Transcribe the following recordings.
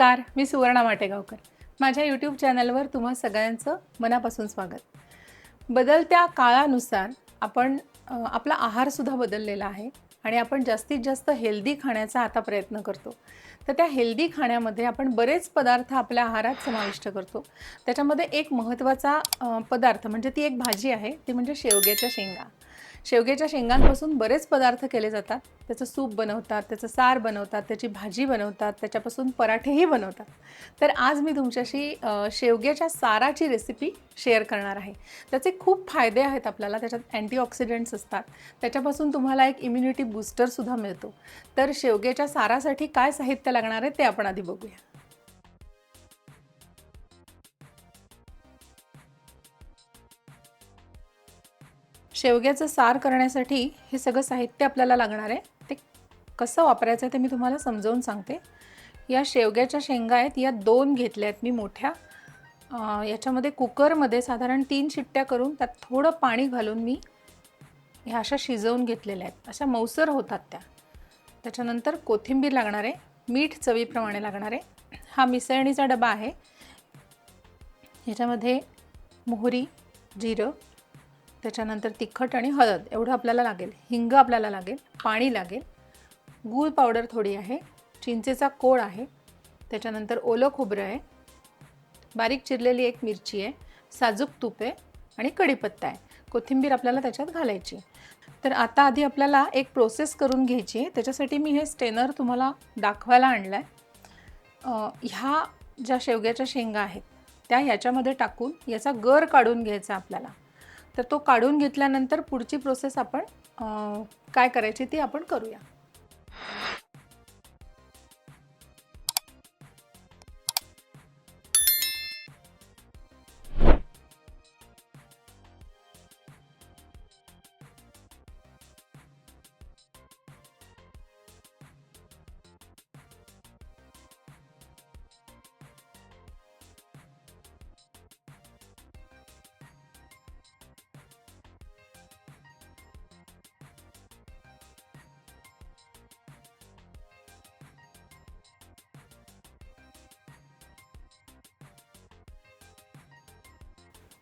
नमस्कार, मी सुवर्णा माटेगावकर. माझ्या यूट्यूब चॅनलवर तुम्हा सगळ्यांचं मनापासून स्वागत. बदलत्या काळानुसार आपण आपला आहारसुद्धा बदललेला आहे आणि आपण जास्तीत जास्त हेल्दी खाण्याचा आता प्रयत्न करतो. तर त्या हेल्दी खाण्यामध्ये आपण बरेच पदार्थ आपल्या आहारात समाविष्ट करतो. त्याच्यामध्ये एक महत्त्वाचा पदार्थ म्हणजे ती एक भाजी आहे, ती म्हणजे शेवग्याच्या शेंगा. शेवग्याच्या शेंगांपासून बरेच पदार्थ केले जातात. त्याचं सूप बनवतात, त्याचं सार बनवतात, त्याची भाजी बनवतात, त्याच्यापासून पराठेही बनवतात. तर आज मी तुमच्याशी शेवग्याच्या साराची रेसिपी शेअर करणार आहे. त्याचे खूप फायदे आहेत आपल्याला. त्याच्यात अँटीऑक्सिडंट्स असतात. त्याच्यापासून तुम्हाला एक इम्युनिटी बूस्टरसुद्धा मिळतो. तर शेवग्याच्या सारासाठी काय साहित्य लागणार आहे ते आपण आधी बघूया. शेवग्याचं सार करण्यासाठी हे सगळं साहित्य आपल्याला लागणार आहे. ते कसं वापरायचं आहे ते मी तुम्हाला समजावून सांगते. या शेवग्याच्या शेंगा आहेत, या 2 घेतल्या आहेत मी मोठ्या. याच्यामध्ये कुकरमध्ये साधारण 3 शिट्ट्या करून त्यात थोडं पाणी घालून मी ह्या अशा शिजवून घेतलेल्या आहेत. अशा मऊसर होतात त्या. त्याच्यानंतर कोथिंबीर लागणार आहे, मीठ चवीप्रमाणे लागणार आहे. हा मिसळणीचा डबा आहे. ह्याच्यामध्ये मोहरी, जिरं, त्याच्यानंतर तिखट आणि हळद एवढं आपल्याला लागेल. हिंग आपल्याला लागेल, पाणी लागेल, गूळ पावडर थोडी आहे, चिंचेचा कोळ आहे, त्याच्यानंतर ओलं खोबरं आहे, बारीक चिरलेली एक मिरची आहे, साजूक तूप आहे आणि कढीपत्ता आहे. कोथिंबीर आपल्याला त्याच्यात घालायची. तर आता आधी आपल्याला एक प्रोसेस करून घ्यायची आहे. त्याच्यासाठी मी हे स्टेनर तुम्हाला दाखवायला आणलं आहे. ह्या ज्या शेवग्याच्या शेंगा आहेत त्या ह्याच्यामध्ये टाकून याचा गर काढून घ्यायचा आपल्याला. तर तो काढून घेतल्यानंतर पुढची प्रोसेस आपण काय करायची ती आपण करूया.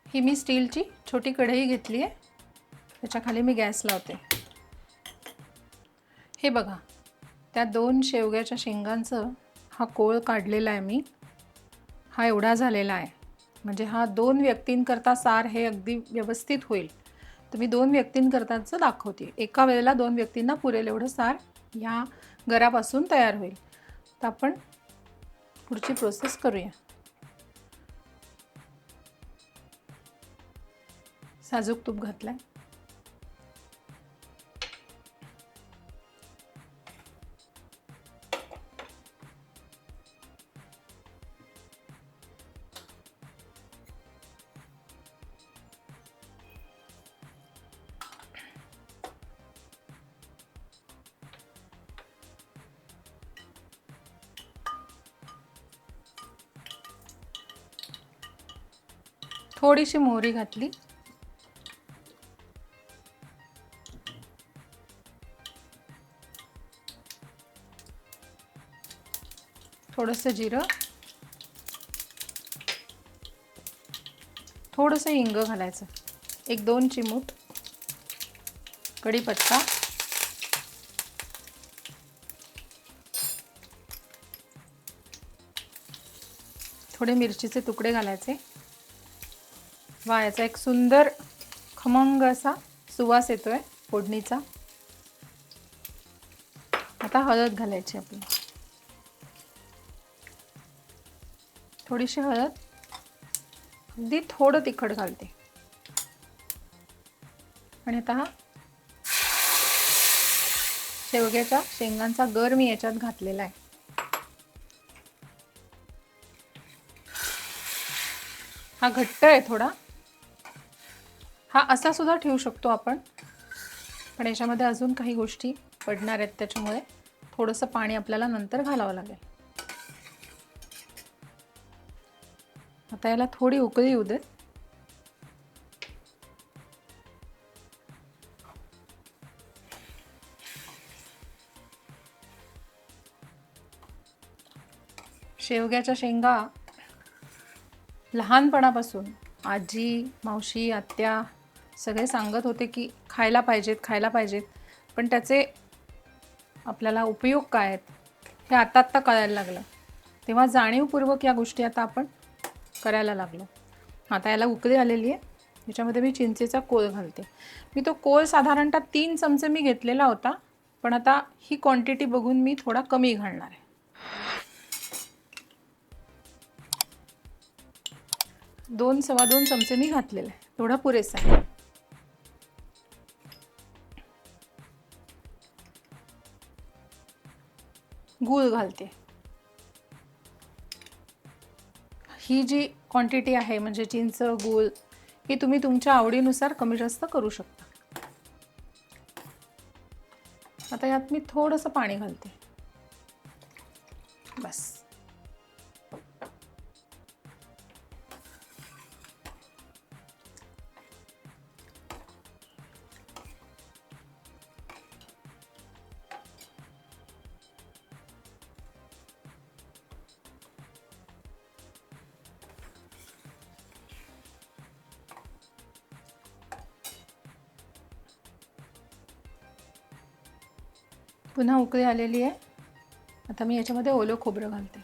ही मी स्टीलची छोटी कढई घेतली आहे. त्याच्याखाली मी गॅस लावते. हे बघा, त्या 2 शेवग्याच्या शेंगांचं हा कोळ काढलेला आहे मी. हा एवढा झालेला आहे. म्हणजे हा 2 व्यक्तींकरता सार हे अगदी व्यवस्थित होईल. तर मी 2 व्यक्तींकरताचं दाखवते. एका वेळेला 2 व्यक्तींना पुरेल एवढं सार ह्या गरापासून तयार होईल. तर आपण पुढची प्रोसेस करूया. साजूक तूप घातलं आहे. थोडीशी मोहरी घातली. थोडंसं जिरं, थोडंसं हिंग घालायचं, 1-2 चिमूट कढीपत्ता, थोडे मिरचीचे तुकडे घालायचे. वा, याचा एक सुंदर खमंग असा सुवास येतोय फोडणीचा. आता हळद घालायची आपली, थोडीशी हळद, अगदी थोडं तिखट घालते. आणि आता हा शेवग्याच्या शेंगांचा गर मी याच्यात घातलेला आहे. हा घट्ट आहे थोडा. हा असा सुद्धा ठेवू शकतो आपण, पण याच्यामध्ये अजून काही गोष्टी पडणार आहेत त्याच्यामुळे थोडंसं पाणी आपल्याला नंतर घालावं लागेल. आता याला थोडी उकळी येऊ देत. शेवग्याच्या शेंगा लहानपणापासून आजी, मावशी, आत्या सगळे सांगत होते की खायला पाहिजेत, खायला पाहिजेत. पण त्याचे आपल्याला उपयोग काय आहेत हे आता कळायला लागलं. तेव्हा जाणीवपूर्वक या गोष्टी आता आपण करायला लागलो. आता याला उकळी आलेली आहे. याच्यामध्ये मी चिंचेचा कोळ घालते. मी तो कोळ साधारणतः 3 चमचे मी घेतलेला होता, पण आता ही क्वांटिटी बघून मी थोडा कमी घालणार आहे. 2-2.25 चमचे मी घातलेले आहे. थोडा पुरेसा आहे. गूळ घालते. ही जी क्वांटिटी आहे म्हणजे चिंच, गूळ ही तुम्ही तुमच्या आवडीनुसार कमी जास्त करू शकता. आता यात मी थोडंसं पाणी घालते. बस. पुन्हा उकळी आलेली आहे. आता मी याच्यामध्ये ओलं खोबरं घालते.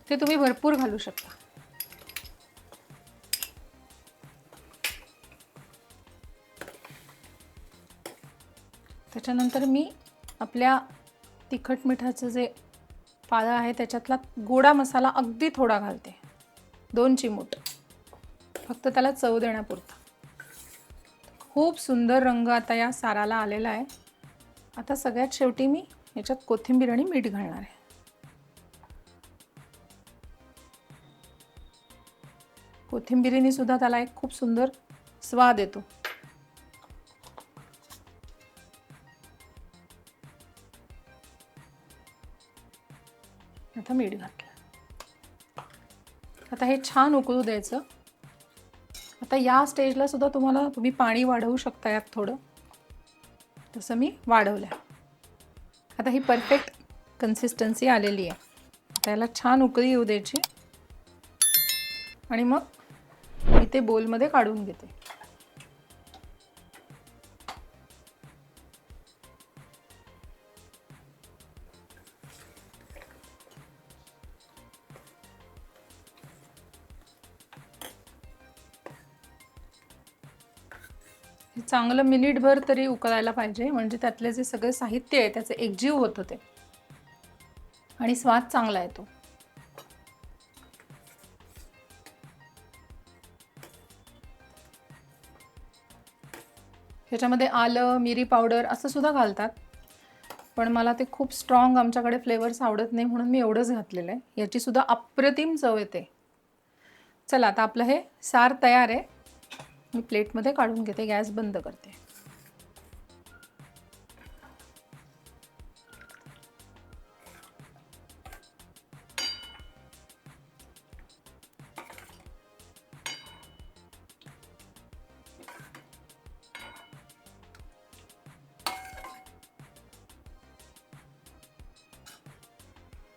ते तुम्ही भरपूर घालू शकता. त्याच्यानंतर मी आपल्या तिखट मिठाचं जे पाळं आहे त्याच्यातला गोडा मसाला अगदी थोडा घालते. 2 चिमूट, फक्त त्याला चव देण्यापुरता. खूप सुंदर रंग आता या साराला आलेला आहे. आता सगळ्यात शेवटी मी याच्यात कोथिंबीर आणि मीठ घालणार आहे. कोथिंबीरीने सुद्धा त्याला एक खूप सुंदर स्वाद येतो. आता मीठ घातलं. आता हे छान उकळू द्यायचं. आता या स्टेजला सुद्धा तुम्ही पाणी वाढवू शकता यात थोडं. तसं मी वाढवलं. आता ही परफेक्ट कन्सिस्टन्सी आलेली आहे. त्याला छान उकळी येऊ द्यायची आणि मग मी ते बोलमध्ये काढून घेते. हे चांगलं मिनिटभर तरी उकळायला पाहिजे, म्हणजे त्यातले जे सगळे साहित्य आहे त्याचे एकजीव होतं ते आणि स्वाद चांगला येतो. ह्याच्यामध्ये आलं, मिरी पावडर असं सुद्धा घालतात, पण मला ते खूप स्ट्रॉंग आमच्याकडे फ्लेवर्स आवडत नाही म्हणून मी एवढंच घातलेलं आहे. याची सुद्धा अप्रतिम चव येते. चला आता आपलं हे सार तयार आहे. मी प्लेटमध्ये काढून घेते. गॅस बंद करते.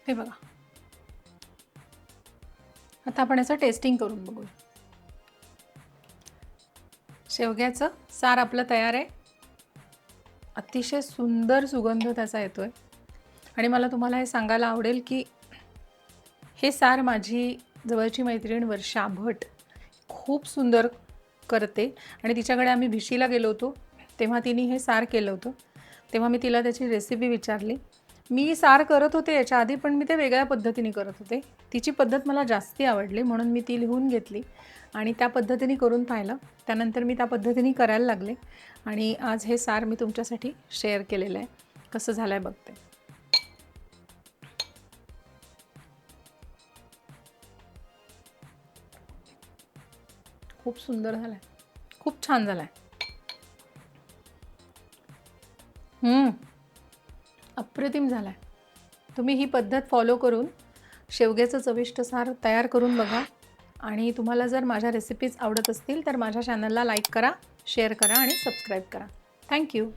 हे बघा. आता आपण याचं टेस्टिंग करून बघूया. शेवग्याचं सार आपलं तयार आहे. अतिशय सुंदर सुगंध त्याचा येतोय आणि मला तुम्हाला हे सांगायला आवडेल की हे सार माझी जवळची मैत्रीण वर्षा भट खूप सुंदर करते आणि तिच्याकडे आम्ही भिशीला गेलो होतो तेव्हा तिने हे सार केलं होतं. तेव्हा मी तिला त्याची रेसिपी विचारली. मी सार करत होते याच्या आधी, पण मी ते वेगळ्या पद्धतीने करत होते. तिची पद्धत मला जास्ती आवडली म्हणून मी ती लिहून घेतली आणि त्या पद्धतीने करून पाहिलं. त्यानंतर मी त्या पद्धतीने करायला लागले आणि आज हे सार मी तुमच्यासाठी शेअर केलेलं आहे. कसं झालं आहे बघते. खूप सुंदर झालं आहे. खूप छान झालं आहे. अप्रतिम झाला आहे. तुम्ही ही पद्धत फॉलो करून शेवग्याचं चविष्ट सार तयार करून बघा आणि तुम्हाला जर माझ्या रेसिपीज आवडत असतील तर माझ्या चॅनलला लाईक करा, शेअर करा आणि सबस्क्राईब करा. थँक्यू.